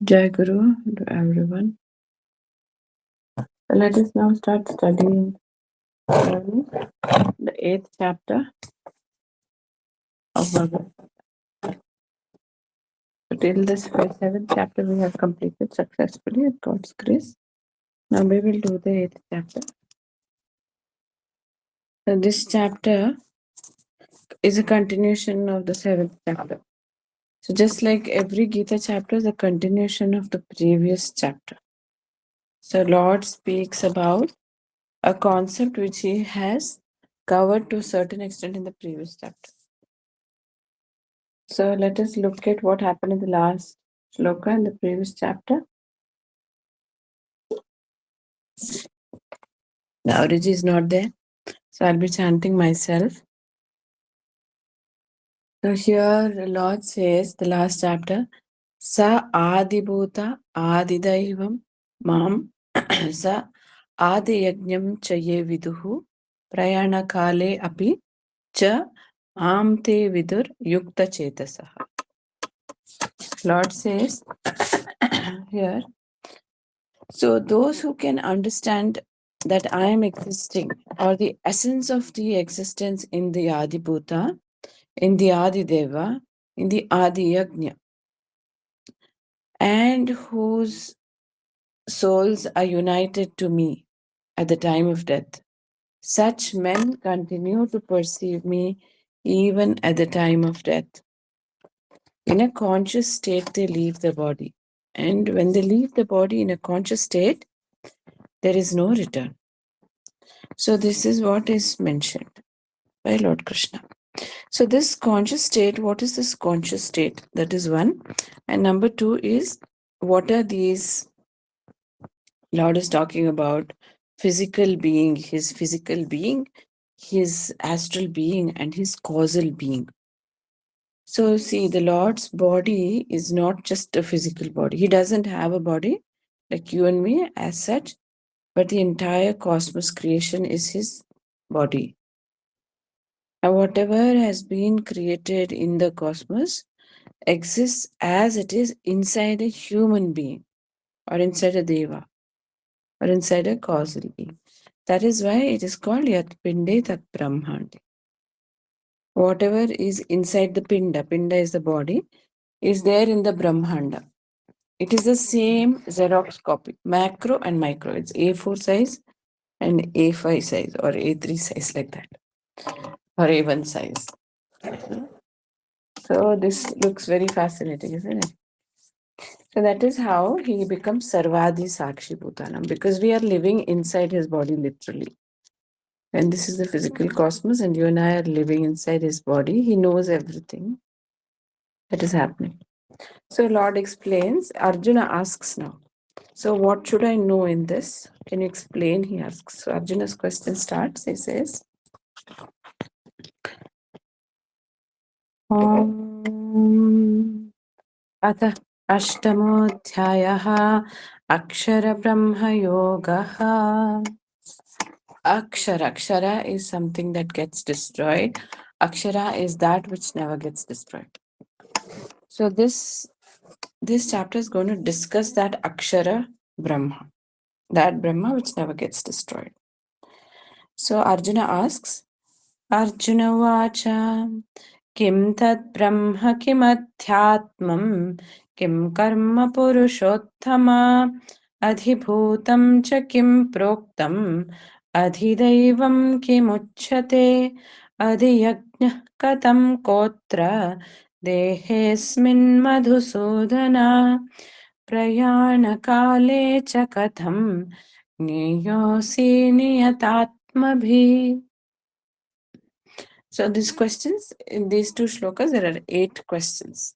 Jai Guru to everyone. Let us now start studying the 8th chapter of Bhagwat. So till this 7th chapter we have completed successfully with God's grace. Now we will do the 8th chapter. So this chapter is a continuation of the 7th chapter. So just like every Gita chapter is a continuation of the previous chapter. So Lord speaks about a concept which he has covered to a certain extent in the previous chapter. So let us look at what happened in the last shloka in the previous chapter. Now Riji is not there, so I'll be chanting myself. So here the Lord says, the last chapter, Sa Adibhuta Adidaivam Mam Sa Adiyajnam Chaye Viduhu Prayana Kale Api Cha Mam Te Vidur Yukta Chetasaha. Lord says here, so those who can understand that I am existing, or the essence of the existence in the Adi Bhuta, in the Adi Deva, in the Adi Yajna, and whose souls are united to me at the time of death, such men continue to perceive me even at the time of death. In a conscious state, they leave the body. And when they leave the body in a conscious state, there is no return. So this is what is mentioned by Lord Krishna. So this conscious state, what is this conscious state? That is one. And number two is, what are these? Lord is talking about physical being, his physical being, his astral being, and his causal being. So see, the Lord's body is not just a physical body. He doesn't have a body like you and me as such, but the entire cosmos creation is his body. And whatever has been created in the cosmos exists as it is inside a human being, or inside a deva, or inside a causal being. That is why it is called Yat Pinde Tat Brahmandi. Whatever is inside the Pinda, Pinda is the body, is there in the Brahmanda. It is the same Xerox copy, macro and micro. It's A4 size and A5 size, or A3 size, like that, or A1 size. So this looks very fascinating, isn't it? So that is how he becomes Sarvadi Sakshi Bhutanam, because we are living inside his body literally. And this is the physical cosmos, and you and I are living inside his body. He knows everything that is happening. So Lord explains, Arjuna asks now, so what should I know in this? Can you explain? He asks. So Arjuna's question starts. He says, Om Atha Ashtamoധ്यायः Akshara Brahma Yogaha. Akshara is something that gets destroyed. Akshara is that which never gets destroyed. So this chapter is going to discuss that Akshara Brahma, that Brahma which never gets destroyed. So Arjuna asks, Arjuna Vacha, Kim Tad Brahma Kim Adhyatmam Kim Karma Purushottama Adhibhutam Cha Kim Proktam Adhidaivam Kim Uchyate Adhiyajnah Katam Kotra Dehesmin Madhusudana Prayana-kale cha katham Niyosi niyatatmabhi. So these questions, in these two shlokas, there are 8 questions.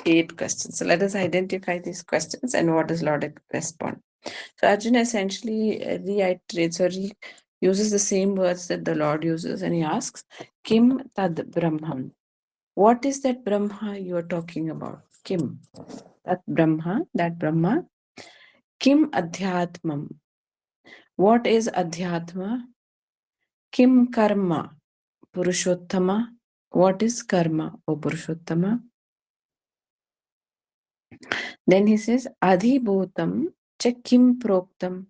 8 questions. So let us identify these questions and what does Lord respond. So Arjuna essentially reiterates or uses the same words that the Lord uses, and he asks, Kim tad Brahman? What is that Brahma you are talking about? Kim? That Brahma. Kim Adhyatmam? What is Adhyatma? Kim Karma? Purushottama? What is karma, O Purushottama? Then he says, Adhibhutam cha kim proktam.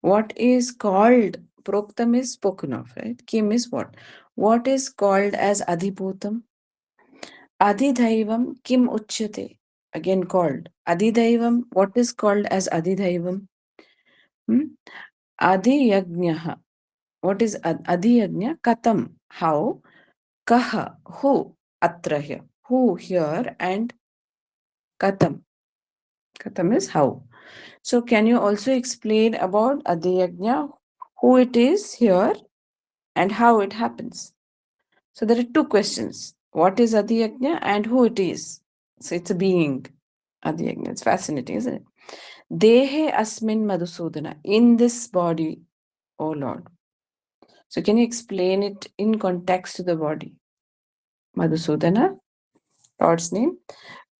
What is called, proktam is spoken of, right? Kim is what? What is called as Adhibhutam? Adhidhaivam kim uchyate. Again called. Adhidhaivam, what is called as Adhidhaivam? Hmm? Adhiyajnaha. What is Adhiyajna? Katam. How? Kaha. Who? Atra here. Who here and Katam. Katam is how. So can you also explain about Adhiyajna, who it is here and how it happens? So there are two questions. What is Adhiyajna and who it is? So it's a being. Adhiyajna. It's fascinating, isn't it? Dehe asmin madhusudana. In this body, O Lord. So can you explain it in context to the body? Madhusudana, Lord's name.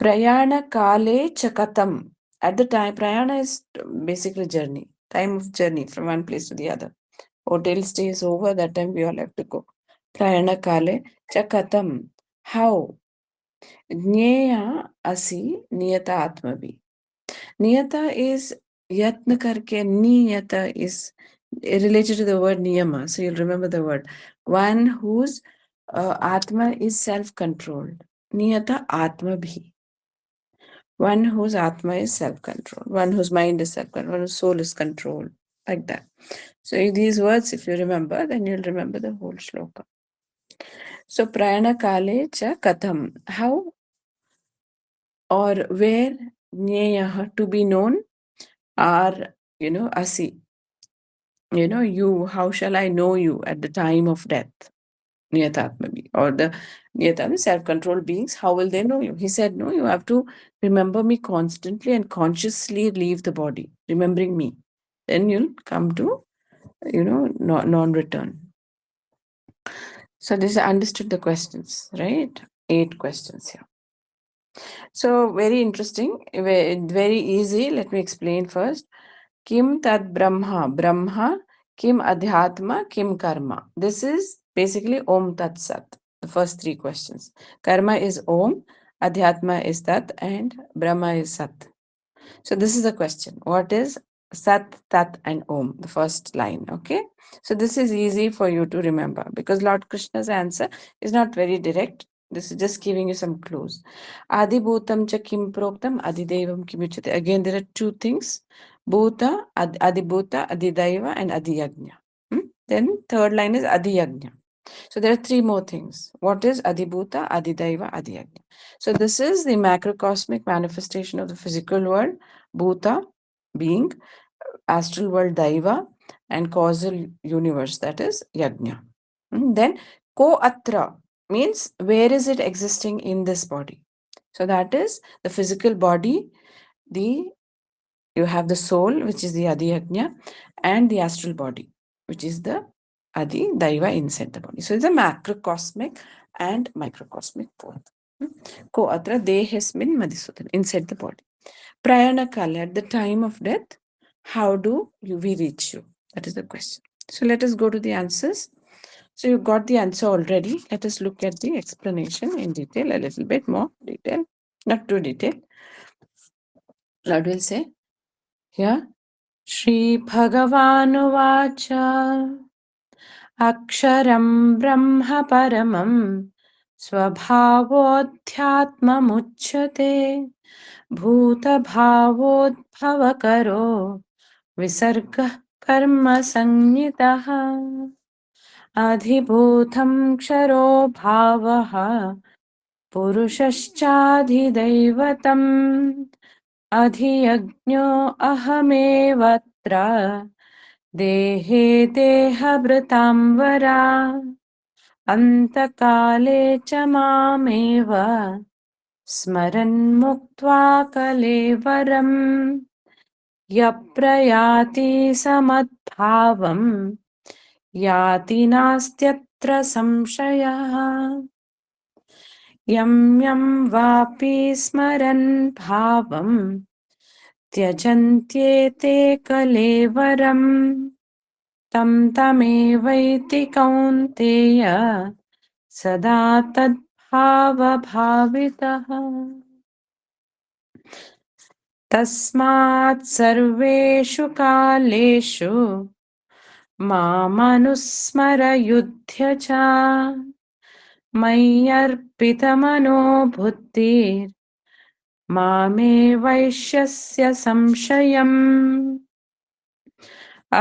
Prayana kale chakatam. At the time, prayana is basically journey, time of journey from one place to the other. Hotel stay is over, that time we all have to go. Prayana kale chakatam. How? Jnaya asi niyata atmavi. Niyata is yatna karke, niyata is related to the word niyama. So you'll remember the word. One whose atma is self-controlled. Niyata atma bhi. One whose atma is self-controlled. One whose mind is self-controlled. One whose soul is controlled. Like that. So these words, if you remember, then you'll remember the whole shloka. So prayana kale cha katham. How or where jneyah to be known are, asi. You, how shall I know you at the time of death? Niyatatmami. Or the Niyatami, self-controlled beings, how will they know you? He said, no, you have to remember me constantly and consciously leave the body, remembering me. Then you'll come to, non-return. So this understood the questions, right? 8 questions here. So very interesting, very easy. Let me explain first. Kim tad Brahma? Brahma. Kim Adhyatma? Kim Karma? This is basically Om Tat Sat. The first 3 questions. Karma is Om, Adhyatma is Tat, and Brahma is Sat. So this is the question. What is Sat, Tat, and Om? The first line. Okay. So this is easy for you to remember because Lord Krishna's answer is not very direct. This is just giving you some clues. Adi Bhutam cha kim proktam, Adi Devam kimuchate. Again, there are 2 things. Bhuta, Adi Bhuta, Adi Daiva, and Adi Yajna. Then third line is Adi Yajna. So there are 3 more things. What is Adibhuta, Adidaiva, Adiyajna? So this is the macrocosmic manifestation of the physical world, Bhuta, being, astral world, Daiva, and causal universe, that is Yajna. Then Ko Atra means where is it existing in this body? So that is the physical body, you have the soul, which is the Adiyajna, and the astral body, which is the Adi Daiva inside the body. So it's a macrocosmic and microcosmic both. Ko atra dehesmin madhisudan, inside the body. Prayana kala, at the time of death, how do we reach you? That is the question. So let us go to the answers. So you got the answer already. Let us look at the explanation in detail, a little bit more detail, not too detailed. Lord will say here, श्रीभगवानुवाच अक्षरं ब्रह्म परमं स्वभावोऽध्यात्ममुच्यते भूतभावोद्भवकरो विसर्गः कर्मसंज्ञितः अधिभूतं क्षरो भावः पुरुषश्चाधिदैवतम् अधियज्ञो अहमेवत्र देहे देहभृतां वरा अन्तकाले च मामेव स्मरन् मुक्त्वा कलेवरम् यप्रयाति समद्भावम् याति नास्त्यत्र संशयः यं यं वापि स्मरन् भावम् त्यजन्त्येते कलेवरम् तं तमेवैति कौन्तेय सदा तद्भावभावितः. Tasmat sarveshu kaleshu मामनुस्मर युध्य च मय्यर्पितमनो बुद्धिर् मामे वैश्यस्य संशयम्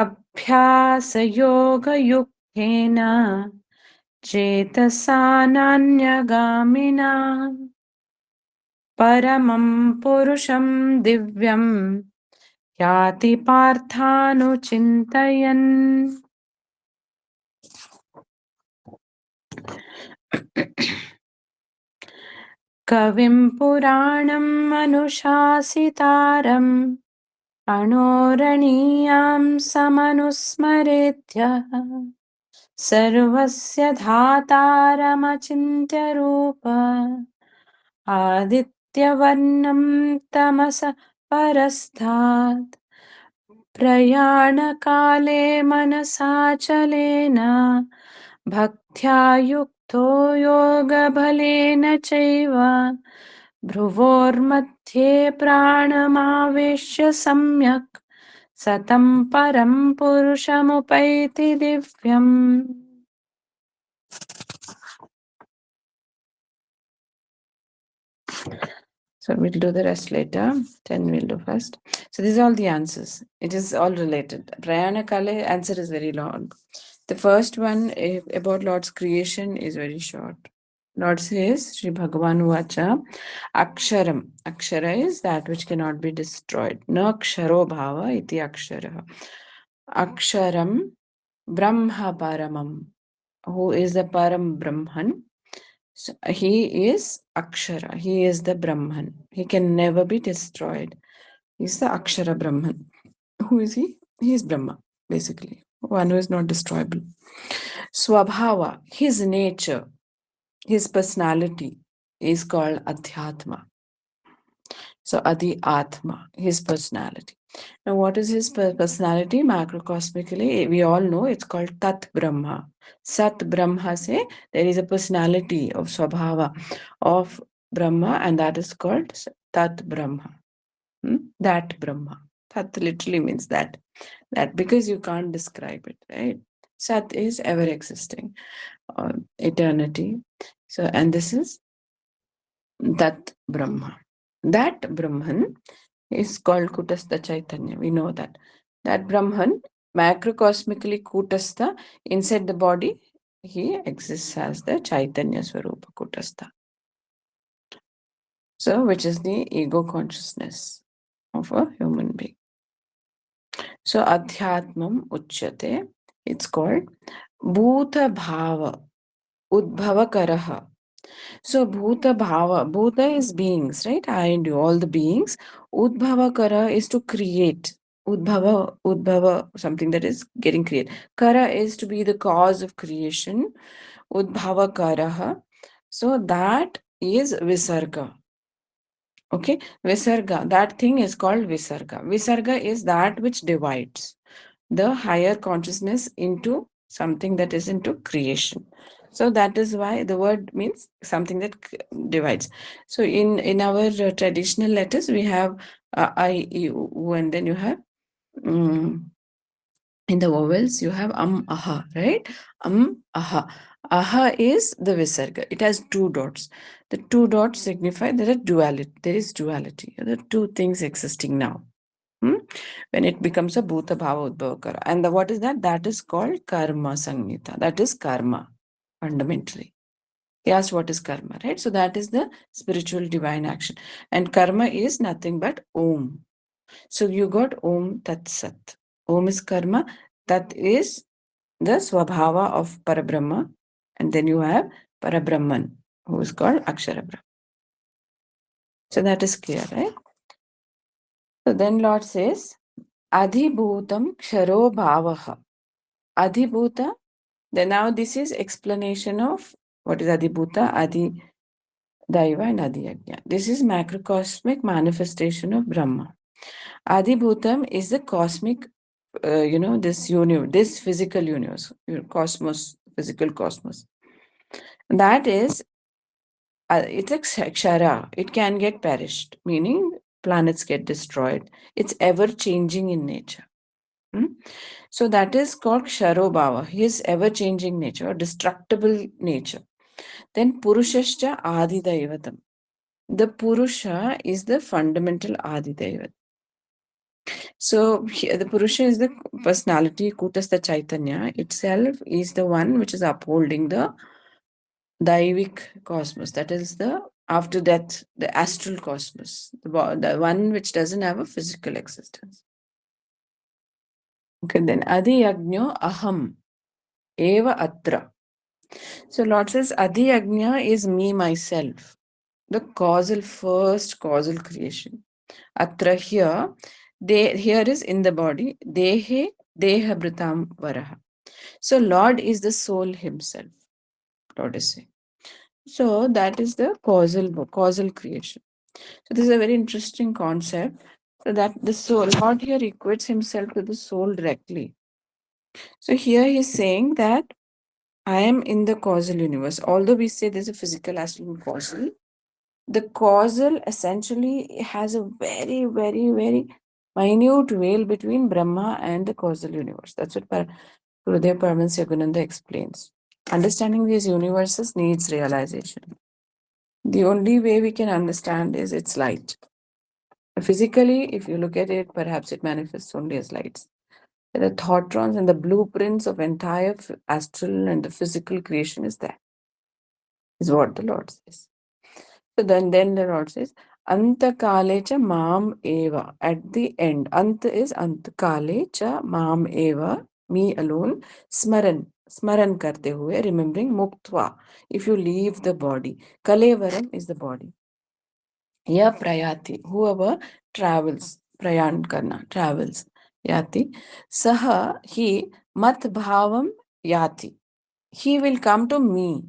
अभ्यासयोगयुक्तेन चेतसा नान्यगामिना परमं पुरुषं दिव्यं याति पार्थानुचिन्तयन्. कविं पुराणम् अनुशासितारम् अणोरणीयां समनुस्मरेत्यः सर्वस्य धातारमचिन्त्य रूप आदित्यवर्णं तमस परस्तात् प्रयाणकाले मनसाचलेन भक्त्या युक्तो योगबलेन चैव भ्रुवोर्मध्ये प्राणमावेश्य सम्यक् सतं परं पुरुषमुपैति दिव्यम्. So we'll do the rest later. 10 we'll do first. So these are all the answers. It is all related. Prayana Kale answer is very long. The first one about Lord's creation is very short. Lord says, Sri Bhagavan Vacha, Aksharam. Akshara is that which cannot be destroyed. Na ksharo bhava iti akshara. Aksharam Brahma Paramam. Who is the Param Brahman? So he is Akshara. He is the Brahman. He can never be destroyed. He is the Akshara Brahman. Who is he? He is Brahma, basically. One who is not destroyable. Swabhava, his nature, his personality is called Adhyatma. So Adi Atma, his personality. Now, what is his personality? Macrocosmically, we all know it's called Tat Brahma. Sat Brahma say there is a personality of Swabhava of Brahma, and that is called Tat Brahma. That Brahma. Tat literally means that. That because you can't describe it, right? Sat is ever existing, eternity. So, and this is Tat Brahma. That Brahman is called Kutastha Chaitanya. We know that. That Brahman, macrocosmically Kutastha, inside the body, he exists as the Chaitanya Swarupa Kutastha. So, which is the ego consciousness of a human being. So, Adhyatmam Uchyate, it's called Bhuta Bhava, Udbhava Karaha. So Bhuta Bhava, Bhuta is beings, right? I and you, all the beings. Udbhava Kara is to create. Udbhava, something that is getting created. Kara is to be the cause of creation. Udbhava Karaha. So that is Visarga. Okay, Visarga, that thing is called Visarga. Visarga is that which divides the higher consciousness into something that is into creation. So that is why the word means something that divides. So in our traditional letters we have I, E, U, and then you have in the vowels you have aha, right? Aha. Aha is the visarga. It has two dots. The two dots signify there are duality. There is duality. There are two things existing now. When it becomes a bhuta bhava udbhava kara. And what is that? That is called karma sangita. That is karma, fundamentally. He asked what is karma, right? So that is the spiritual divine action. And karma is nothing but Om. So you got Om Tat Sat. Om is karma. That is the swabhava of Parabrahma. And then you have Parabrahman, who is called Akshara Brahma. So that is clear, right? So then Lord says, Adhibhutam Ksharo Bhavaha. Adhibhuta. Then now this is explanation of what is Adhibhuta, Adi Daiva and Adi Yajna. This is macrocosmic manifestation of Brahma. Adhibhutam is the cosmic, this universe, this physical universe, cosmos, physical cosmos. That is, it's a kshara. It can get perished, meaning planets get destroyed. It's ever changing in nature. Hmm? So that is called Ksharobhava. He is ever changing nature, destructible nature. Then Purushascha Adi Daivatam. The Purusha is the fundamental Adi Daivat. So here, the Purusha is the personality, Kutastha Chaitanya itself is the one which is upholding the Daivik cosmos. That is the after death, the astral cosmos, the one which doesn't have a physical existence. Okay, then Adi Yajna Aham Eva Atra. So Lord says Adi Yajna is me myself, the first causal creation. Atra here, here is in the body, Dehe Deha Britam Varaha. So Lord is the soul himself, Lord is saying. So that is the causal creation. So this is a very interesting concept. So that the soul, Lord here equates himself to the soul directly. So here he's saying that I am in the causal universe. Although we say there's a physical, astral, and causal, the causal essentially has a very, very, very minute veil between Brahma and the causal universe. That's what Gurudev Paramahansa Yogananda explains. Understanding these universes needs realization. The only way we can understand is its light. Physically, if you look at it, perhaps it manifests only as lights. The thoughtrons and the blueprints of entire astral and the physical creation is there, is what the Lord says. So then the Lord says, Anta kale cha mam eva. At the end, Anta is Anta kale cha mam eva, me alone, smaran karte hue, remembering muktva. If you leave the body, kalevaram is the body. Ya prayati, whoever travels, prayan karna, travels, yati, saha, he, mat bhavam yati. He will come to me.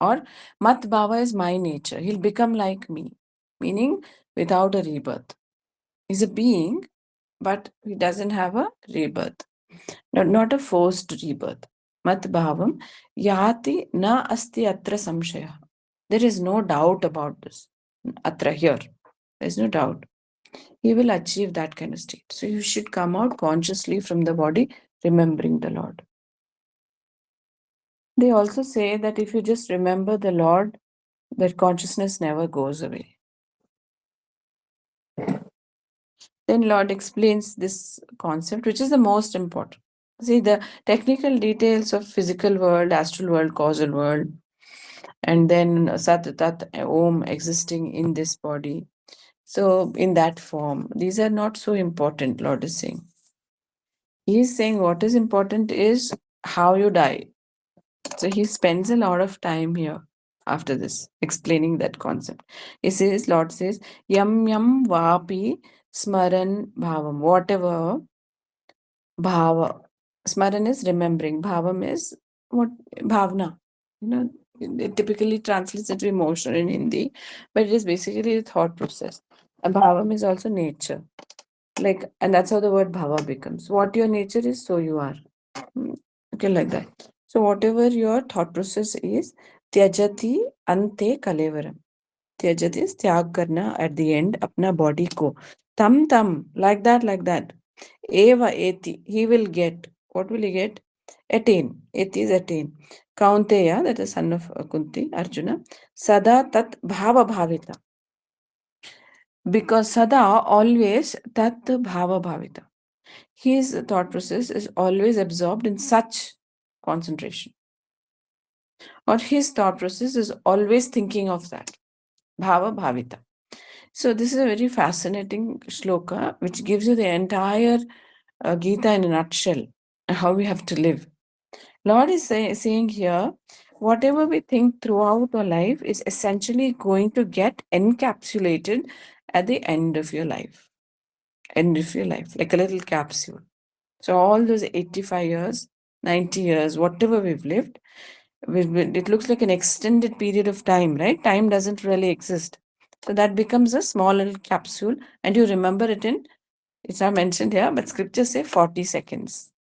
Or mat bhava is my nature. He'll become like me. Meaning without a rebirth. He's a being, but he doesn't have a rebirth. Not a forced rebirth. Mat bhavam yati na asti atra samshaya. There is no doubt about this. Atra here. There's no doubt. He will achieve that kind of state. So you should come out consciously from the body, remembering the Lord. They also say that if you just remember the Lord, that consciousness never goes away. Then Lord explains this concept, which is the most important. See, the technical details of physical world, astral world, causal world, and then Sat Tat Om existing in this body. So in that form, these are not so important, Lord is saying. He is saying what is important is how you die. So he spends a lot of time here after this, explaining that concept. He says, Lord says, Yam Yam Vapi Smaran Bhavam, whatever Bhava. Smaran is remembering, Bhavam is what Bhavna. You know, it typically translates into emotion in Hindi, but it is basically a thought process. And Bhavam is also nature. Like, and that's how the word Bhava becomes. What your nature is, so you are. Okay, like that. So whatever your thought process is, Tyajati ante kalevaram. Tyajati is tyag karna at the end, apna body ko. Tam, like that, like that. Eva eti, he will get. What will he get? Attain. Eti is attain. Kaunteya, that is son of Kunti, Arjuna. Sada tat bhava bhavita. Because Sada always tat bhava bhavita. His thought process is always absorbed in such concentration. Or his thought process is always thinking of that. Bhava bhavita. So this is a very fascinating shloka which gives you the entire Gita in a nutshell, how we have to live. Lord is saying here, whatever we think throughout our life is essentially going to get encapsulated at the end of your life. End of your life, like a little capsule. So all those 85 years, 90 years, whatever we've lived, it looks like an extended period of time, right? Time doesn't really exist. So that becomes a small little capsule, and you remember it in, it's not mentioned here, but scriptures say 40 seconds.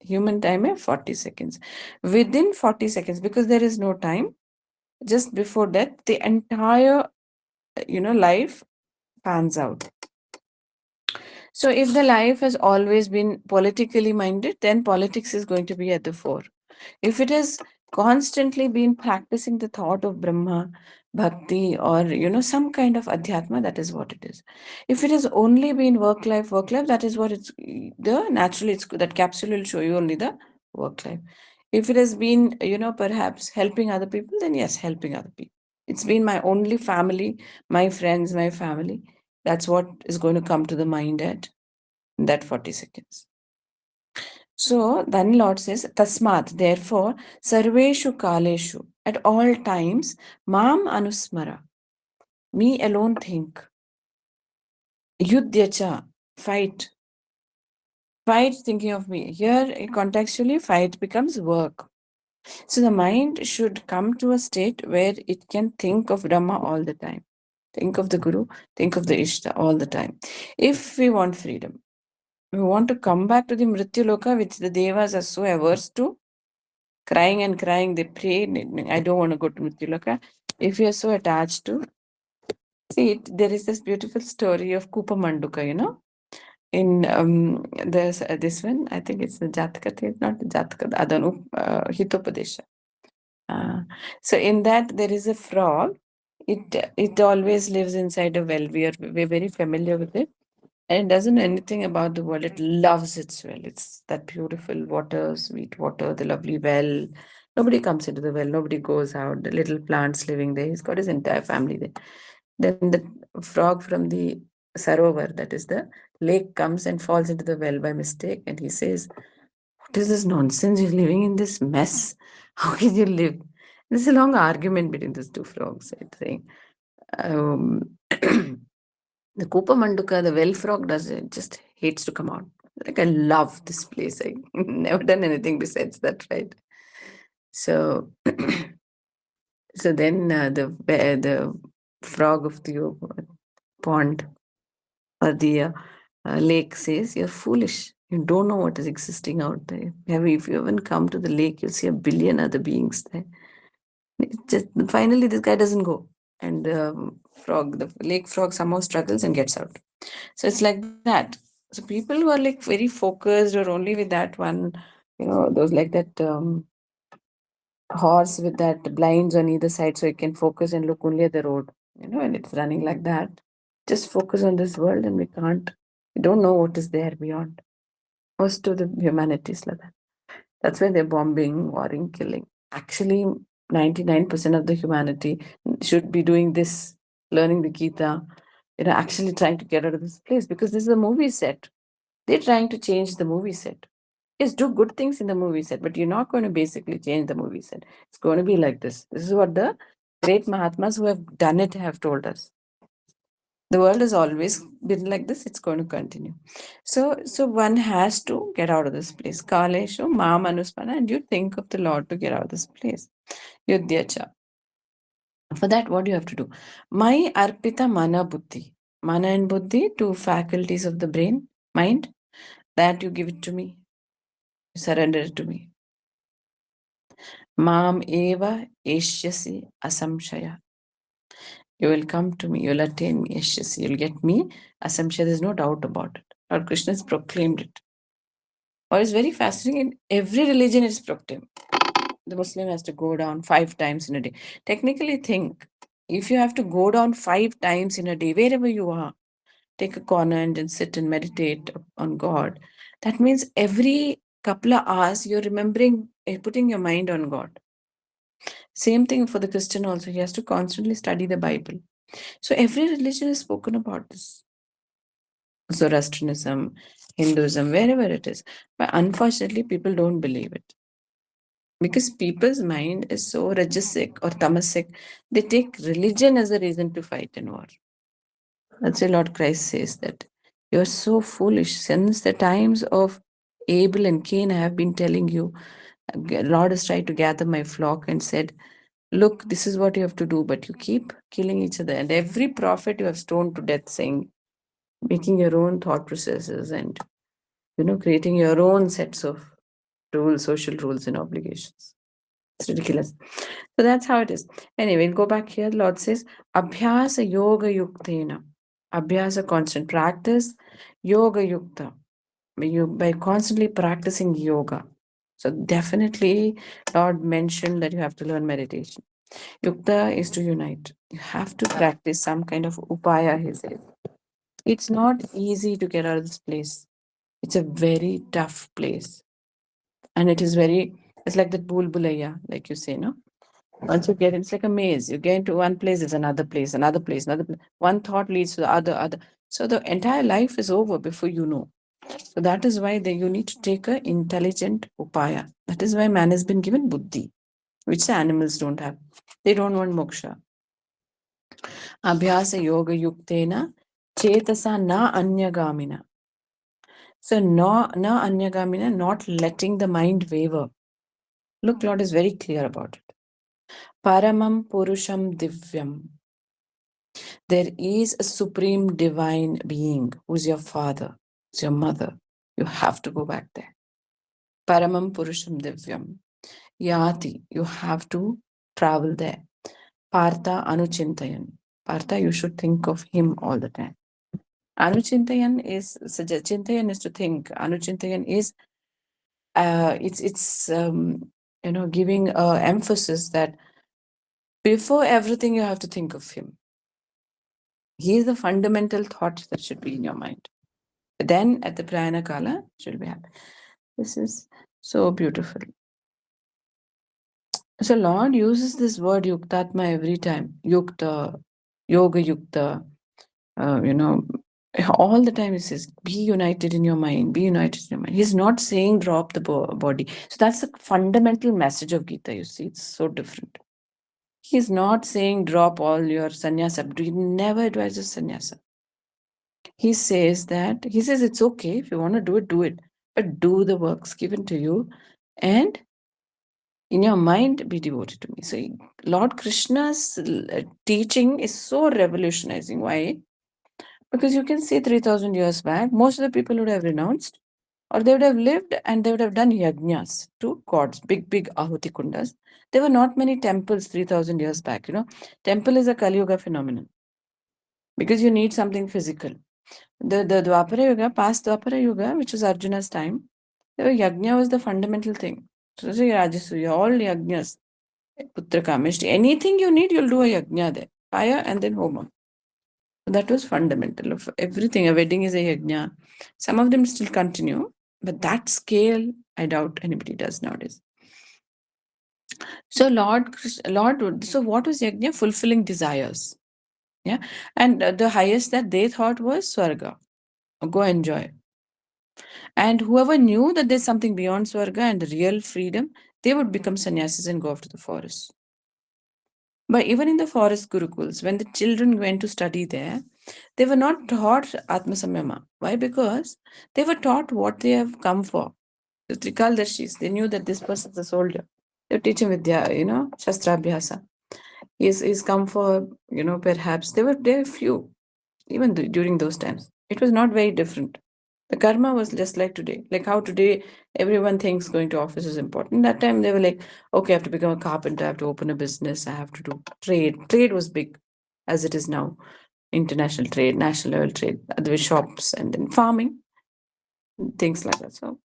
Human time is 40 seconds. Within 40 seconds, because there is no time, just before that, the entire, life pans out. So if the life has always been politically minded, then politics is going to be at the fore. If it has constantly been practicing the thought of Brahma, Bhakti, or some kind of Adhyatma, that is what it is. If it has only been work life, that is what it's the naturally it's that capsule will show you only the work life. If it has been, perhaps helping other people, then yes, helping other people. It's been my only family, my friends, my family. That's what is going to come to the mind at that 40 seconds. So then Lord says, Tasmat, therefore, Sarveshu Kaleshu, at all times, Mam Anusmara, me alone think. Yudhyacha, fight. Fight thinking of me. Here, contextually, fight becomes work. So the mind should come to a state where it can think of Brahma all the time. Think of the Guru, think of the Ishta all the time. If we want freedom, we want to come back to the Mrityu Loka, which the Devas are so averse to, crying and crying, they pray, I don't want to go to Mrityu Loka. If you are so attached to, see, there is this beautiful story of Kupa Manduka, in this one, I think it's the Jatakatha, not the Jatakatha, Adanu Hitopadesha. Uh, so in that there is a frog. It always lives inside a well. We're very familiar with it, and it doesn't know anything about the world. It loves its well. It's that beautiful water, sweet water, the lovely well. Nobody comes into the well. Nobody goes out. The little plants living there. He's got his entire family there. Then the frog from the Sarovar, that is the lake, comes and falls into the well by mistake, and he says, "What is this nonsense? You're living in this mess. How can you live?" There's a long argument between these two frogs, I think. The Kupa Manduka, the well frog, does it just hates to come out. Like, I love this place. I never done anything besides that, right? So, so then the frog of the pond or the lake says, "You're foolish. You don't know what is existing out there. If you haven't come to the lake, you'll see a billion other beings there." It's just finally this guy doesn't go, and the lake frog somehow struggles and gets out. So it's like that. So people who are like very focused or only with that one, those like that horse with that blinds on either side, so it can focus and look only at the road. And it's running like that. Just focus on this world, and we can't. We don't know what is there beyond. Most of the humanity is like that. That's why they're bombing, warring, killing. Actually, 99% of the humanity should be doing this, learning the Gita, actually trying to get out of this place, because this is a movie set. They're trying to change the movie set. Yes, do good things in the movie set, but you're not going to basically change the movie set. It's going to be like this. This is what the great Mahatmas who have done it have told us. The world has always been like this. It's going to continue. So one has to get out of this place. Kaleshu, Mam Anuspana, and you think of the Lord to get out of this place. Yudhyacha. For that, what do you have to do? My Arpita Mana Buddhi. Mana and Buddhi, two faculties of the brain, mind, that you give it to me. You surrender it to me. Mam eva eshyasi asamshaya. You will come to me, you'll attain me, eshyasi, you'll get me. Asamshaya, there's no doubt about it. Lord Krishna has proclaimed it. What is very fascinating, in every religion it's proclaimed. The Muslim has to go down 5 times in a day. Technically, think, if you have to go down 5 times in a day, wherever you are, take a corner and then sit and meditate on God. That means every couple of hours you're remembering, putting your mind on God. Same thing for the Christian also. He has to constantly study the Bible. So every religion has spoken about this. Zoroastrianism, Hinduism, wherever it is. But unfortunately, people don't believe it. Because people's mind is so rajasic or tamasic, they take religion as a reason to fight in war. That's why Lord Christ says that you're so foolish. Since the times of Abel and Cain, I have been telling you, Lord has tried to gather my flock and said, look, this is what you have to do, but you keep killing each other. And every prophet you have stoned to death, saying, making your own thought processes and, creating your own sets of rules, social rules and obligations. It's ridiculous. So that's how it is. Anyway, go back here. Lord says, Abhyasa yoga yuktena. Abhyasa, constant practice. Yoga Yukta, by constantly practicing yoga. So definitely, Lord mentioned that you have to learn meditation. Yukta is to unite. You have to practice some kind of upaya, he says. It's not easy to get out of this place. It's a very tough place. And it is very, it's like that bulbulaya, like you say, no? Once you get, it's like a maze. You get into one place, it's another place, another place, another place. One thought leads to the other. So the entire life is over before you know. So that is why you need to take a intelligent upaya. That is why man has been given buddhi, which the animals don't have. They don't want moksha. Abhyasa yoga yuktena chetasa na anyagamina. So na anyagamina, not letting the mind waver. Look, Lord is very clear about it. Paramam Purusham Divyam. There is a supreme divine being who's your father, who's your mother. You have to go back there. Paramam Purusham Divyam. Yati, you have to travel there. Partha Anuchintayan. Partha, you should think of him all the time. Anuchintayan is Chintayan is to think. Anuchintayan is it's giving emphasis that before everything you have to think of him. He is the fundamental thought that should be in your mind. Then at the Prayana Kala, should be happy. This is so beautiful. So Lord uses this word yuktatma every time. Yukta, yoga yukta, all the time he says, be united in your mind, be united in your mind. He's not saying drop the body. So that's the fundamental message of Gita, you see. It's so different. He's not saying drop all your sannyasa. He never advises sannyasa. He says it's okay if you want to do it, but do the works given to you and in your mind be devoted to me. So Lord Krishna's teaching is so revolutionizing. Why? Because you can see 3000 years back, most of the people would have renounced or they would have lived and they would have done yajnas to gods, big ahuti kundas. There were not many temples 3000 years back. Temple is a Kali Yuga phenomenon because you need something physical. The Dwapara Yuga, past Dwapara Yuga, which was Arjuna's time, the yajna was the fundamental thing. So Rajasuya, all yajnas, Putra Kameshti, anything you need, you'll do a yajna there. Fire and then homa. So that was fundamental of everything. A wedding is a yajna. Some of them still continue, but that scale, I doubt anybody does nowadays. So Lord, so what was yajna? Fulfilling desires. Yeah. And the highest that they thought was Swarga. Go enjoy. And whoever knew that there's something beyond Swarga and real freedom, they would become sannyasis and go off to the forest. But even in the forest Gurukuls, when the children went to study there, they were not taught Atmasamyama. Why? Because they were taught what they have come for. The Trikaldarshis, they knew that this person's a soldier. They were teaching Vidya, Shastrabhyasa. He's come for, perhaps, there were few, even during those times. It was not very different. The karma was just like today. Like how today everyone thinks going to office is important. That time they were like, okay, I have to become a carpenter, I have to open a business, I have to do trade. Trade was big as it is now. International trade, national level trade, the shops, and then farming, things like that. So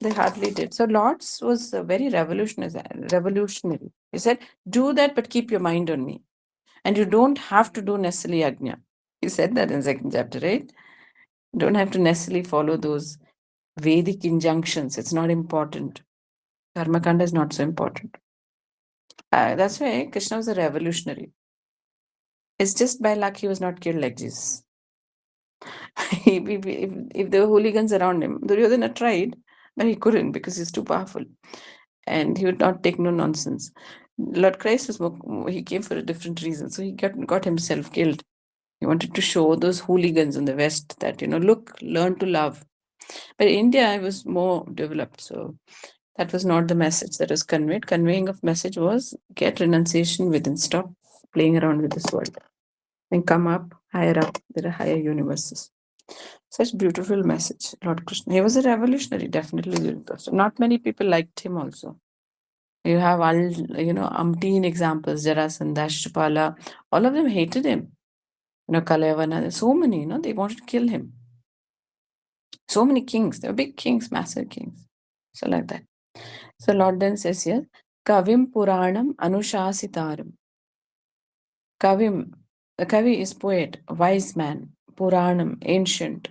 they hardly did. So Lord's was very revolutionary. He said, do that, but keep your mind on me. And you don't have to do necessarily Ajna. He said that in second chapter, right? You don't have to necessarily follow those Vedic injunctions. It's not important. Karmakanda is not so important. That's why Krishna was a revolutionary. It's just by luck he was not killed like Jesus. if there were hooligans around him, Duryodhana tried, but he couldn't because he's too powerful. And he would not take no nonsense. Lord Christ he came for a different reason. So he got himself killed. He wanted to show those hooligans in the West that, look, learn to love. But India was more developed. So that was not the message that was conveyed. Conveying of message was get renunciation within, stop playing around with this world. And come up, higher up. There are higher universes. Such beautiful message, Lord Krishna. He was a revolutionary, definitely. Not many people liked him also. You have all, umpteen examples, Jarasandha, Shupala, all of them hated him. Kalayavana, so many, they wanted to kill him. So many kings, they were big kings, massive kings. So like that. So Lord then says here, Kavim Puranam Anushasitaram. Kavim, the Kavi is poet, wise man, Puranam, ancient,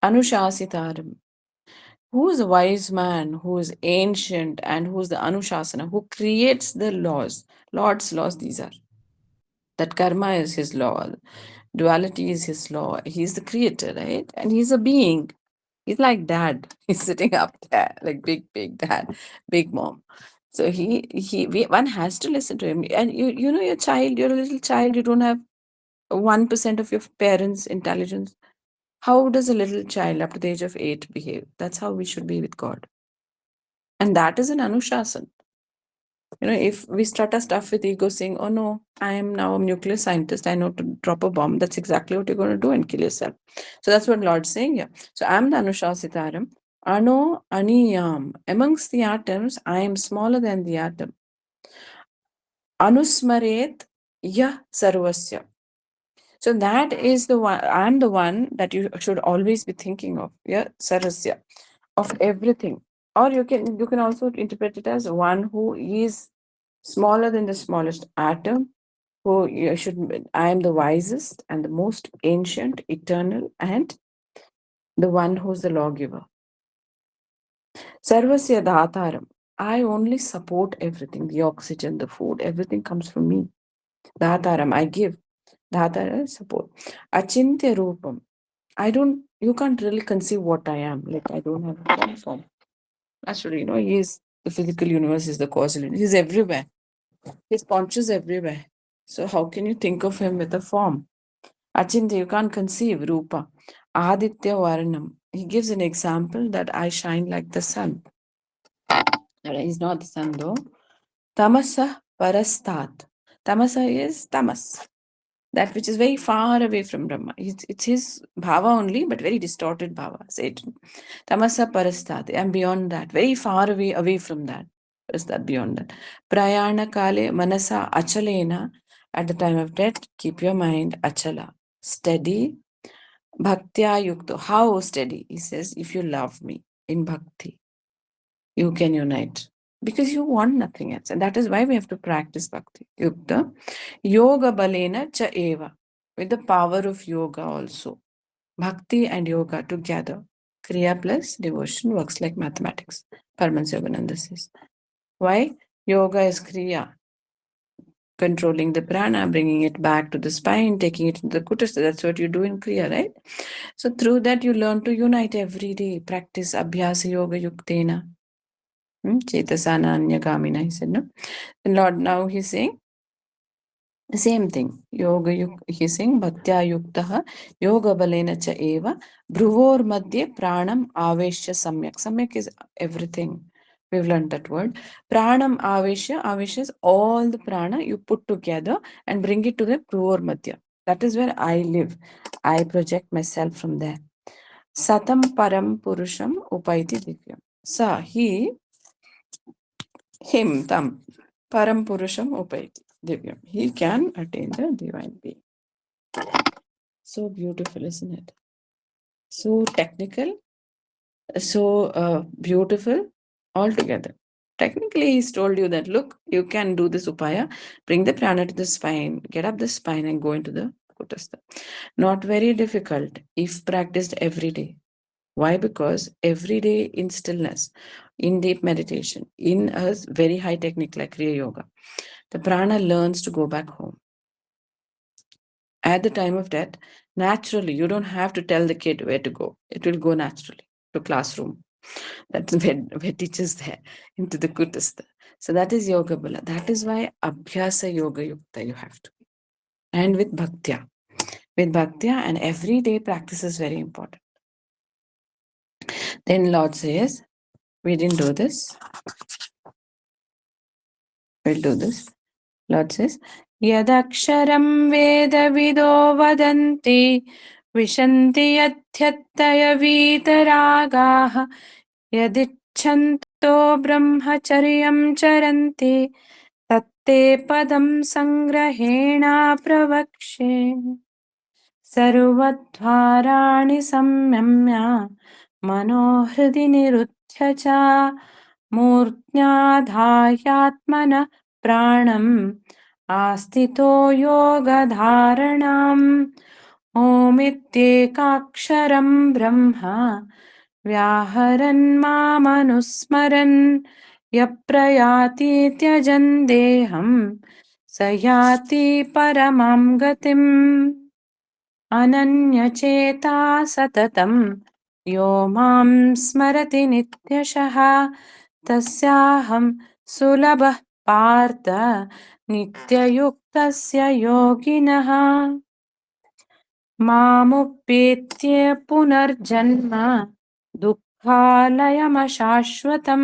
Anushasitaram. Who is a wise man, who is ancient, and who is the Anushasana, who creates the laws? Lord's laws, these are. That karma is his law, duality is his law. He's the creator, right? And he's a being. He's like dad. He's sitting up there, like big dad, big mom. So one has to listen to him. And you know, your child, you're a little child, you don't have 1% of your parents' intelligence. How does a little child up to the age of 8 behave? That's how we should be with God. And that is an Anushasan. You know, if we start our stuff with ego saying, oh no, I am now a nuclear scientist, I know to drop a bomb, that's exactly what you're going to do and kill yourself. So that's what Lord's saying here. So I'm the Anushasitaram. Ano Aniyam. Amongst the atoms, I am smaller than the atom. Anusmaret Yah Sarvasya. So that is the one, I'm the one that you should always be thinking of. Yeah, Sarasya, of everything. Or you can also interpret it as one who is smaller than the smallest atom, who you should, I am the wisest and the most ancient, eternal, and the one who's the lawgiver. Sarvasya Dhataram. I only support everything, the oxygen, the food, everything comes from me. Dhataram, I give. Dhatara, support. Achintya Rupam. You can't really conceive what I am. Like, I don't have a form. Naturally, he is the physical universe, is the causal. He's everywhere. His conscious everywhere. So how can you think of him with a form? Achintya, you can't conceive Rupa. Aditya Varanam. He gives an example that I shine like the sun. He's not the sun though. Tamasa Parastat. Tamasa is tamas. That which is very far away from Brahma. It's his bhava only, but very distorted bhava. Satan. Tamasa Parastat. I'm beyond that. Very far away from that. Parastat, beyond that. Prayana Kale Manasa Achalena. At the time of death, keep your mind achala. Steady. Bhaktya Yukto. How steady? He says, if you love me in bhakti, you can unite. Because you want nothing else. And that is why we have to practice bhakti. Yukta. Yoga balena cha eva. With the power of yoga also. Bhakti and yoga together. Kriya plus devotion works like mathematics. Paramahansa Yogananda says. Why? Yoga is kriya. Controlling the prana, bringing it back to the spine, taking it to the kutastha. That's what you do in kriya, right? So through that you learn to unite every day. Practice abhyasa yoga yuktena. Chetasana anyagamina, he said, no? And Lord, now he's saying the same thing. Yoga, he's saying bhaktya yuktaha yoga balena cha eva bhruvor madhye pranam aveshya samyak. Samyak is everything. We've learned that word. Pranam aveshya is all the prana you put together and bring it to the bhruvor madhya. That is where I live. I project myself from there. Satam param purusham upaiti divyam. Sa, him, tam, param purusham upaiti divyam. He can attain the divine being. So beautiful, isn't it? So technical, so beautiful altogether. Technically, he's told you that, look, you can do this upaya, bring the prana to the spine, get up the spine and go into the kutastha. Not very difficult if practiced every day. Why? Because every day in stillness, in deep meditation, in a very high technique like Kriya Yoga, the prana learns to go back home. At the time of death, naturally, you don't have to tell the kid where to go. It will go naturally to classroom. That's where teachers there, into the kutastha. So that is yoga bala. That is why abhyasa yoga yukta you have to be. And with bhaktya. With bhaktya and everyday practice is very important. Then Lord says, we didn't do this. We'll do this. Lord says, Yadaksharam Veda Vido Vadanti Vishanti Yadhyataya Vitaragaha Yadichanto Brahmacharyam Charanti Tatte Padam Sangrahena Pravakshe Sarvadvarani Samyamya मनोहृदि निरुध्य च मूर्ध्याधायात्मनः प्राणम् आस्थितो योगधारणाम् ओमित्येकाक्षरं ब्रह्म व्याहरन् मामनुस्मरन् यप्रयाति त्यजन् देहं स याति परमां गतिम् अनन्यचेता सततं यो मां स्मरति नित्यशः तस्याहं सुलभः पार्थ नित्ययुक्तस्य योगिनः मामुपेत्य पुनर्जन्म दुःखालयमशाश्वतं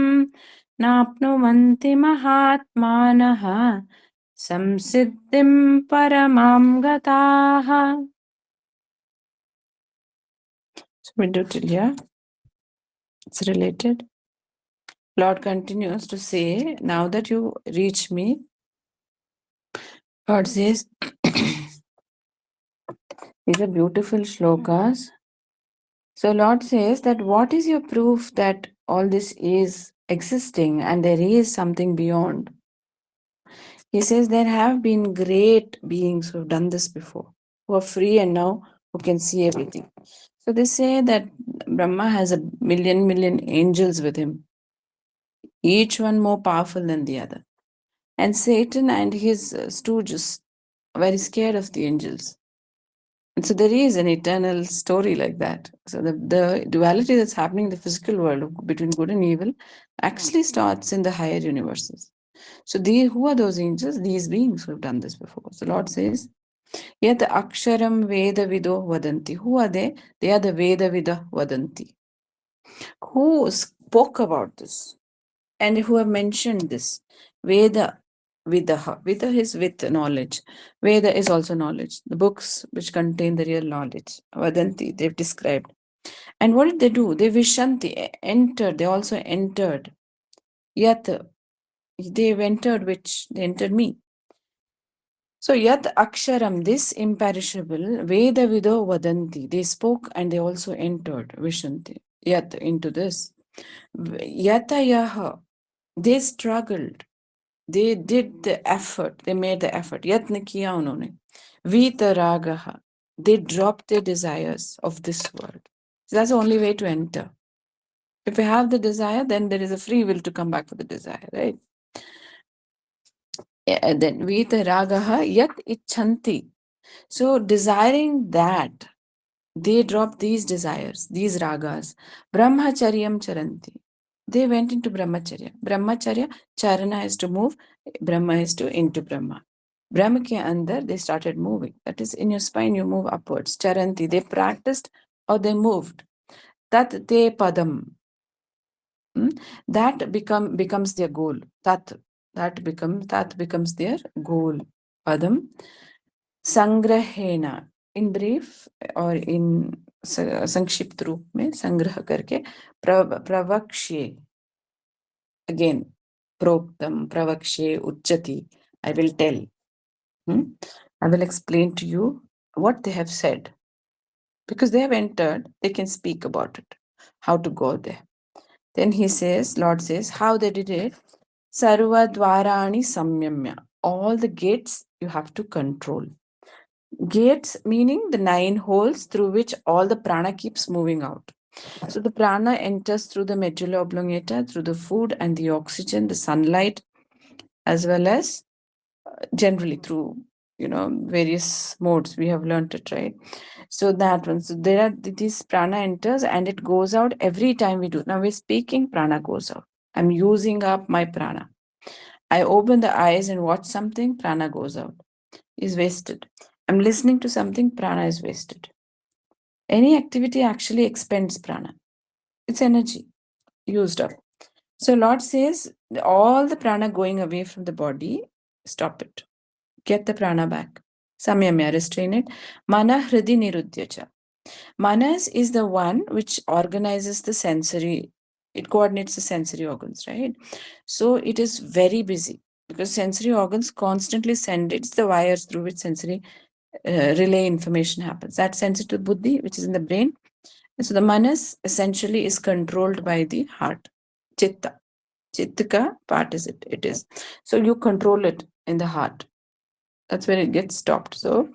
नाप्नुवन्ति महात्मानः संसिद्धिं परमां गताः. So we do till here. It's related. Lord continues to say, now that you reach me, Lord says, these are beautiful shlokas. So Lord says that what is your proof that all this is existing and there is something beyond? He says there have been great beings who have done this before, who are free and now who can see everything. So they say that Brahma has a million angels with him, each one more powerful than the other. And Satan and his stooges are very scared of the angels. And so there is an eternal story like that. So the duality that's happening in the physical world between good and evil actually starts in the higher universes. So who are those angels? These beings who have done this before. So Lord says, Yat aksharam veda vido vadanti. Who are they? They are the Veda vida vadanti. Who spoke about this and who have mentioned this? Veda vidaha. Vida is with knowledge. Veda is also knowledge. The books which contain the real knowledge. Vadanti, they've described. And what did they do? They vishanti, entered. They also entered. Yat, they've entered which? They entered me. So Yat Aksharam, this imperishable, Veda Vido Vadanti, they spoke and they also entered, Vishanti, Yat into this. Yatayaha, they struggled, they did the effort, they made the effort. Yatna kiya unhone. Vitaragaha, they dropped their desires of this world. So that's the only way to enter. If you have the desire, then there is a free will to come back for the desire, right? Then Vitaragaha Yat Icchanti. So, desiring that, they dropped these desires, these ragas. Brahmacharyam charanti. They went into brahmacharya. Brahmacharya, charana is to move, Brahma is to into Brahma. Brahma ke andar, they started moving. That is, in your spine, you move upwards. Charanti, they practiced or they moved. Tat te padam. That becomes their goal. That becomes their goal. Padam. संग्रहेण in brief और in संक्षिप्त रूप में संग्रह करके प्रवक्ष्ये again प्रोक्तम प्रवक्ष्ये उच्चति I will tell. I will explain to you what they have said. Because they have entered, they can speak about it. How to go there. Then he says, Lord says, how they did it. Sarva dvarani samyamya. All the gates you have to control. Gates meaning the 9 holes through which all the prana keeps moving out. So the prana enters through the medulla oblongata, through the food and the oxygen, the sunlight, as well as generally through, various modes. We have learned it, right? So that one. So there are this prana enters and it goes out every time we do. Now we're speaking, prana goes out. I'm using up my prana. I open the eyes and watch something, prana goes out. Is wasted. I'm listening to something, prana is wasted. Any activity actually expends prana. It's energy used up. So Lord says, all the prana going away from the body, stop it. Get the prana back. Samyamya, restrain it. Mana hridi nirudhyacha. Manas is the one which organizes the sensory, it coordinates the sensory organs, right? So it is very busy because sensory organs constantly send, it's the wires through which sensory relay information happens. That sends it to buddhi, which is in the brain, So the manas essentially is controlled by the heart. Chitta. Chittika part is it. It is. So you control it in the heart. That's where it gets stopped. So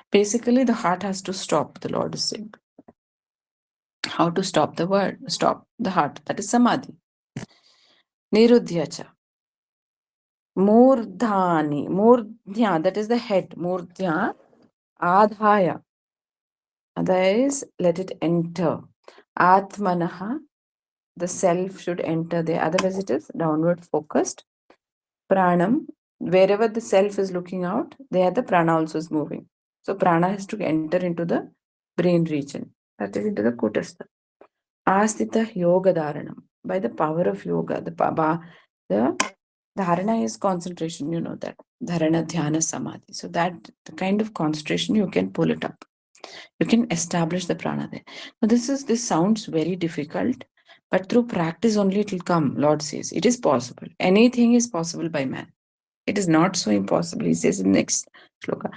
basically the heart has to stop, the Lord is saying. How to stop the word? Stop the heart. That is samadhi. Nirudhyacha. Murdhani. Murdhya, that is the head. Murdhya. Adhaya. That is, let it enter. Atmanaha. The self should enter there. Otherwise, it is downward focused. Pranam. Wherever the self is looking out, there the prana also is moving. So prana has to enter into the brain region. That is into the kutastha. Astita yoga dharanam. By the power of yoga, the dharana is concentration, you know that. Dharana, dhyana, samadhi. So that the kind of concentration you can pull it up. You can establish the prana there. Now this sounds very difficult, but through practice only it will come. Lord says it is possible. Anything is possible by man. It is not so impossible. He says in next shloka.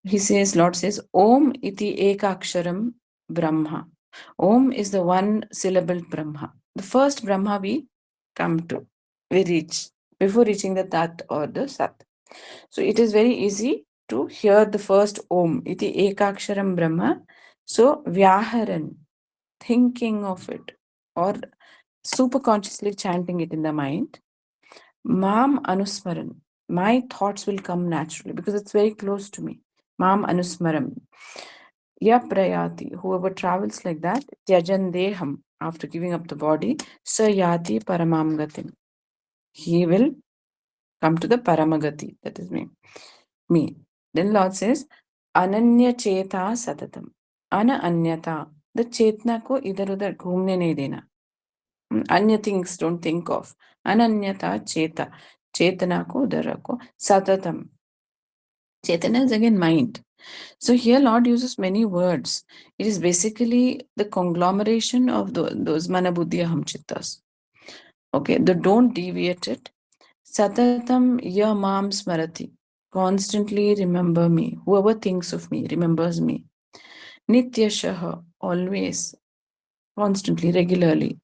He says, Lord says, Om iti ekaksharam Brahma. Om is the one syllable Brahma. The first Brahma we come to, we reach before reaching the Tat or the Sat. So it is very easy to hear the first Om iti ekaksharam Brahma. So Vyaharan, thinking of it or super consciously chanting it in the mind. Mam Anusmaran, my thoughts will come naturally because it's very close to me. Mam Anusmaram. Ya Prayati, whoever travels like that, Tyajan Deham, after giving up the body, Sayati Paramam Gatim. He will come to the Paramagati, that is me. Then Lord says, Ananya Cheta Satatam. Ana Anyata. The Chetna ko idhar udhar ghumne nahi dena. Anya things don't think of. Ananyata Cheta. Chetana ko udhar ko Satatam. Chetana is again mind. So here Lord uses many words. It is basically the conglomeration of those manabuddhi aham chittas. Okay, don't deviate it. Satatam ya mam smarati. Constantly remember me. Whoever thinks of me remembers me. Nityashaha, always, constantly, regularly.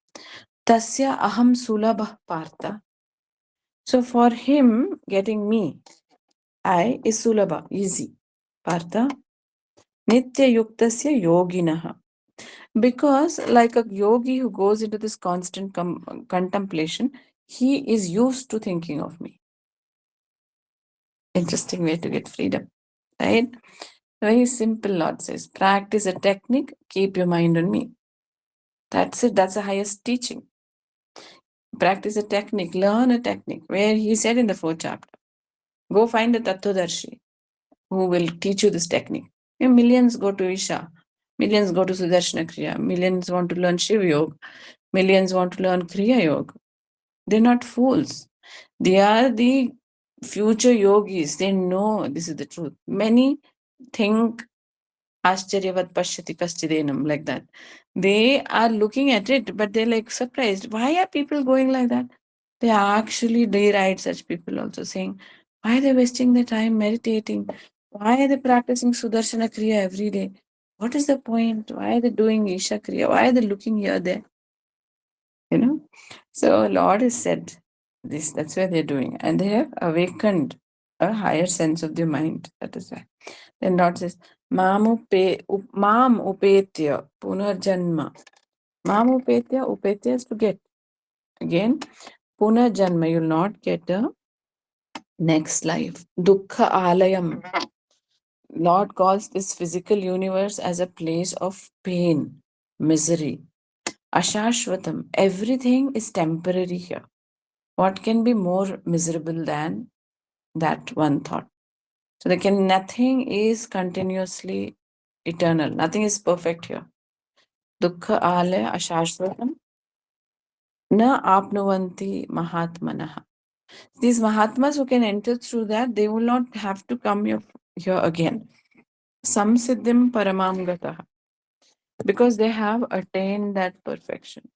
Tasya aham sulabha partha. So for him, getting me, I is sulabha, easy. Partha. Nitya yuktasya yoginaha. Because like a yogi who goes into this constant contemplation, he is used to thinking of me. Interesting way to get freedom, right? Very simple, Lord says. Practice a technique, keep your mind on me. That's it. That's the highest teaching. Practice a technique, learn a technique. Where he said in the 4th chapter, go find a Tattvadarshi who will teach you this technique. Millions go to Isha, millions go to Sudarshana Kriya, millions want to learn Shiv Yoga, millions want to learn Kriya Yoga. They're not fools. They are the future yogis. They know this is the truth. Many think Ascharyavat Pashyati Kaschidenam, like that. They are looking at it, but they're like surprised. Why are people going like that? They actually deride such people also, saying, why are they wasting their time meditating? Why are they practicing Sudarshana Kriya every day? What is the point? Why are they doing Isha Kriya? Why are they looking here, there? You know? So Lord has said this, that's why they're doing. And they have awakened a higher sense of their mind. That is why. Then Lord says, Mam upetya punarjanma. Mam upetya is to get. Again, punarjanma, you'll not get a next life. Dukkha alayam. Lord calls this physical universe as a place of pain, misery. Ashashvatam. Everything is temporary here. What can be more miserable than that one thought? So nothing is continuously eternal. Nothing is perfect here. Dukkha alaya ashashvatam na apnuvanti mahatmanaha. These mahatmas who can enter through that, they will not have to come here again. Samsiddhim paramam gataha. Because they have attained that perfection.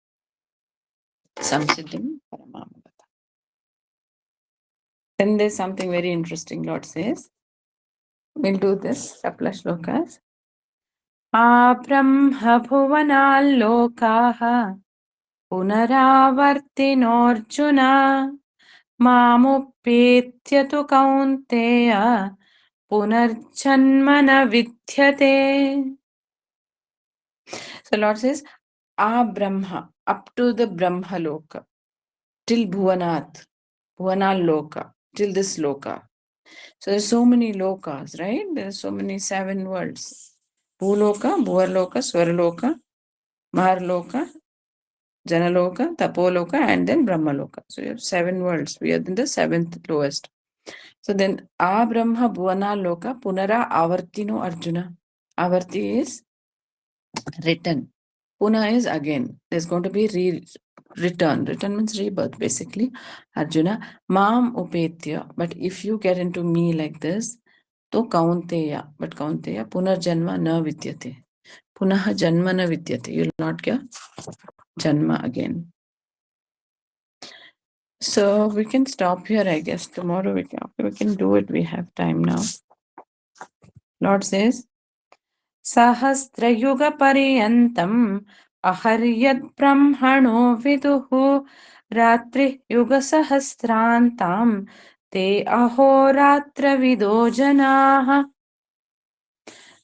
Samsiddhim paramam gataha. Then there's something very interesting, Lord says. We'll do this, couple of shlokas. आब्रह्म भुवनाल्लोकाः पुनरावर्तिनोऽर्जुन मामुपेत्य तु कौन्तेय पुनर्जन्म न विद्यते. So Lord says, Brahma, up to the Brahma Loka, till Bhuvanal Loka, till this Loka. So there's so many lokas, right? There's so many 7 worlds. Bhuloka, Bhuvarloka, Swaraloka, Maharloka, Janaloka, Tapoloka, and then Brahmaloka. So you have 7 worlds. We are in the 7th lowest. So then Brahma Bhuvana Loka Punara Avartino Arjuna. Avarti is return. Puna is again. There's going to be return. Return means rebirth, basically. Arjuna, Mam Upetya. But if you get into me like this, to Kaunteya. But Kaunteya, Punarjanma na vidyate. Punaha Janma na vidyate. You will not get Janma again. So we can stop here, I guess. Tomorrow we can do it. We have time now. Lord says, Sahasrayugaparyantam aharyat brahmano viduhu ratri yuga sahasrantam te ahoratra vido janaha.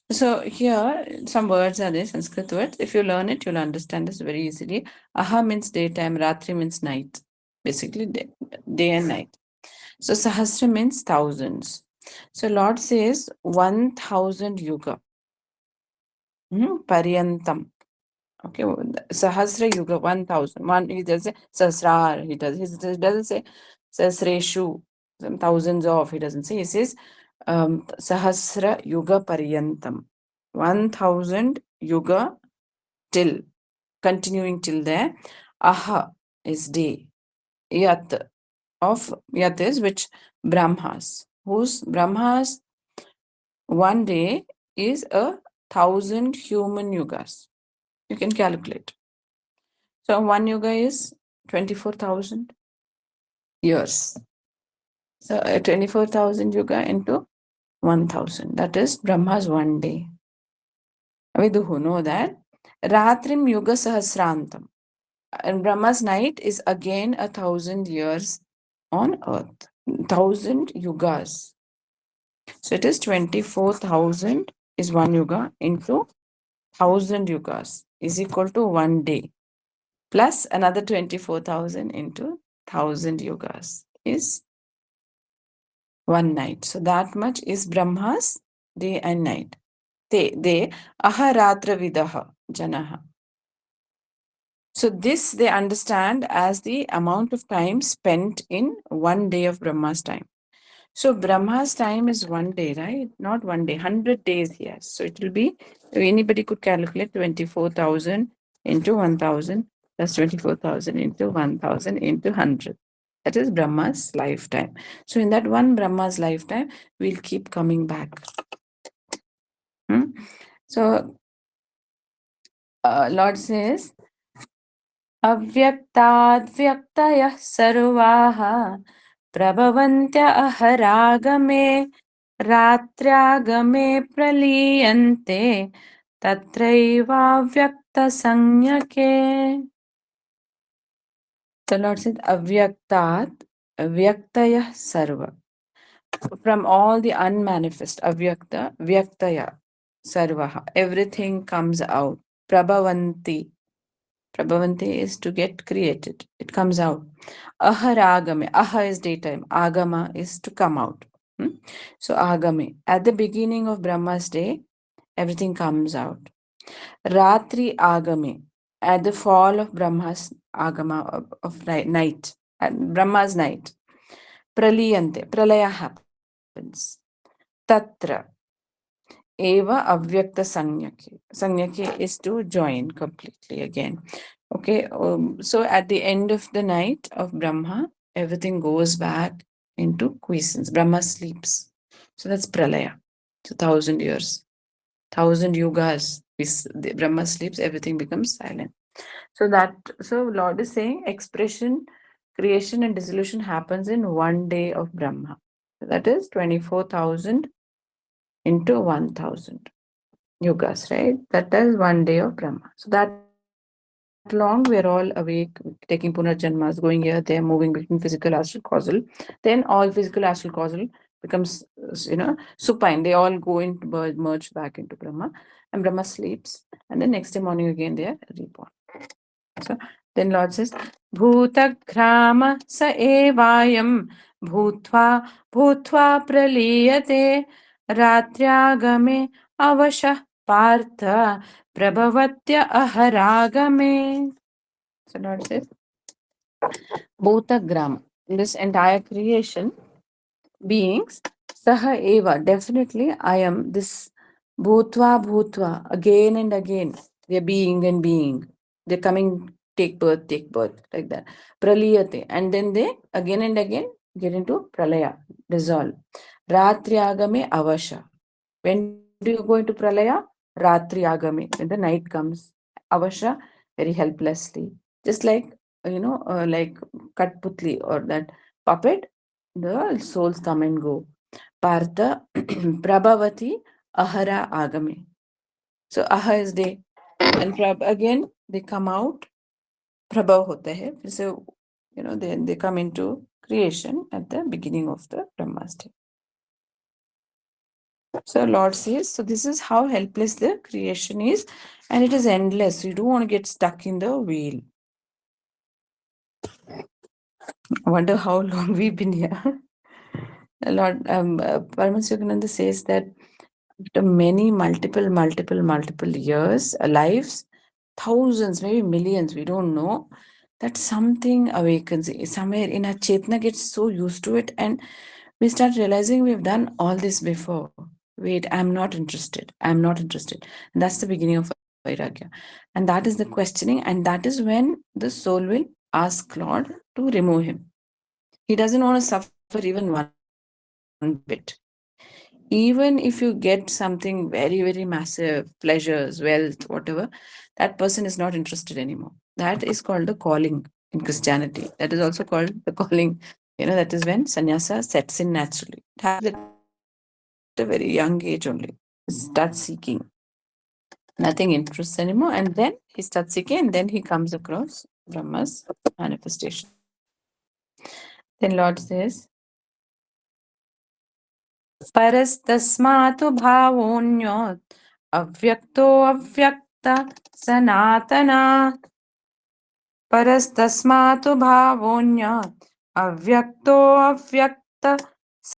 So here some words are there, Sanskrit words. If you learn it, you'll understand this very easily. Aha means daytime, Ratri means night. Basically day and night. So Sahasra means thousands. So Lord says 1000 yuga. Paryantam. Okay, Sahasra yuga, 1000. One, he doesn't say Sahasrar, he doesn't say Sahasreshu, thousands of, he doesn't say. He says Sahasra yuga paryantam. 1000 yuga till, continuing till there. Aha is day. Yat is which? Brahmas. Whose Brahmas one day is 1000 human yugas. You can calculate. So one yuga is 24,000 years. So 24,000 yuga into 1000. That is Brahma's one day. Viduhu, know that. Ratrim yuga sahasrantam. And Brahma's night is again 1,000 years on earth. 1,000 yugas. So it is 24,000 is one yuga into 1,000 yugas is equal to one day. Plus another 24,000 into 1,000 yugas is one night. So that much is Brahma's day and night. They aharatra vidaha janaha. So this they understand as the amount of time spent in one day of Brahma's time. So Brahma's time is one day, right? Not one day, 100 days he has. So it will be, anybody could calculate 24,000 into 1,000 plus 24,000 into 1,000 into 100. That is Brahma's lifetime. So in that one Brahma's lifetime, we'll keep coming back. So Lord says, Avyaktadyaktayaः sarvaha prabhavantya aharagame ratragame praliyante tatraiva vyakta sanyake. The Lord said, Avyaktat, Vyaktaya Sarva. From all the unmanifest, Avyakta, Vyaktaya Sarvaha. Everything comes out. Prabhavanti. Prabhavanti is to get created. It comes out. Aharagame. Aha is daytime. Agama is to come out. So Agame. At the beginning of Brahma's day, everything comes out. Ratri Agame. At the fall of Brahma's Agama of night. At Brahma's night. Praliyante. Pralaya happens. Tatra. Eva avyakta sanyake. Sanyake is to join completely again. Okay, so at the end of the night of Brahma, everything goes back into quiescence. Brahma sleeps. So that's pralaya. 1,000 years. 1,000 yugas. Brahma sleeps, everything becomes silent. So Lord is saying expression, creation and dissolution happens in one day of Brahma. So that is 24,000 into 1,000. yugas, right? That is one day of Brahma. So that long we're all awake, taking punarjanmas, going here, there, moving between physical, astral, causal. Then all physical, astral, causal becomes, supine. They all go into merge back into Brahma, and Brahma sleeps, and then next day morning again they are reborn. So then Lord says, Bhutagrama sa evayam bhutva bhutva praliyate ratyagame avashah partha prabhavatya aharagame. So Lord says, Bhutagrama, in this entire creation, beings, Saha Eva, definitely I am this Bhutva Bhutva, again and again. They're being and being. They're coming, take birth, like that. Praliyate. And then they again and again get into Pralaya, dissolve. Ratriagame Avasha. When do you go into Pralaya? Ratriagame. When the night comes. Avasha, very helplessly. Just like, like Katputli or that puppet, the souls come and go. Partha Prabhavati Ahara Agame. So Aha is day. And again they come out. Prabhav hota hai. So, then they come into creation at the beginning of the Brahma's day. So Lord says, so this is how helpless the creation is, and it is endless. You don't want to get stuck in the wheel. I wonder how long we've been here. Lord Paramahansa says that after many multiple years, lives, thousands, maybe millions, we don't know, that something awakens somewhere in our chetna, gets so used to it, and we start realizing we've done all this before. Wait, I'm not interested. And that's the beginning of vairagya. And that is the questioning, and that is when the soul will ask Lord to remove him. He doesn't want to suffer even one bit. Even if you get something very, very massive, pleasures, wealth, whatever, that person is not interested anymore. That is called the calling in Christianity. That is also called the calling. That is when sannyasa sets in naturally. It happens at a very young age only. Start seeking. Nothing interests anymore. And then he starts seeking, and then he comes across Brahma's manifestation. Then Lord says, परस्तस्मातु भावोऽन्योत् अव्यक्तो अव्यक्त सनातनात् परस्तस्मातु भावोऽन्योत् अव्यक्तो अव्यक्त